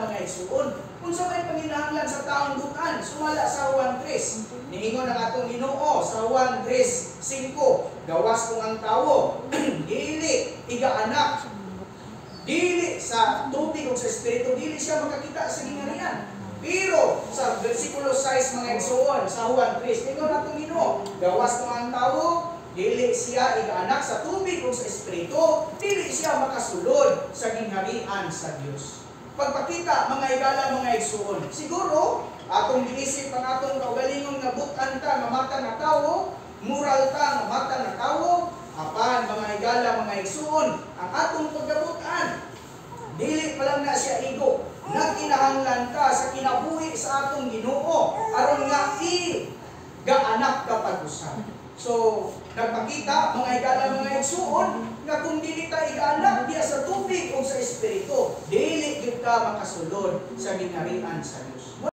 higala mga igsuon. Kung sa may panginahanglan sa taong butan, sumala sa Juan 3. Niingon ang atong Ginoo sa Juan 3:5. Gawas kung ang tawo, dili igaanak, dili sa tubig o sa espiritu, dili siya makakita sa gingharian. Pero sa versikulo 6 mga igsuon sa Juan 3, niingon atong Ginoo, gawas kung ang tawo, dili siya igaanak sa tubig o sa espiritu, dili siya makasulod sa gingharian sa Dios. Pagpakita mga igala mga igsuon, siguro atong giisip ang atong kaugalingong nabutan ka mamata nga tawo, moral ka mamata nga tawo, apan mga igala mga igsuon, ang atong paggabutan dili pa lang na siya igo, nagkinahanglan ka sa kinabuhi sa atong Ginoo aron nga gaanak ka pag-usa. So, nagpakita mga igala mga igsuon nga kung dili ka igaanak diya sa tubig o sa espiritu, dili gyud ka makasulod sa gingharian sa Dios.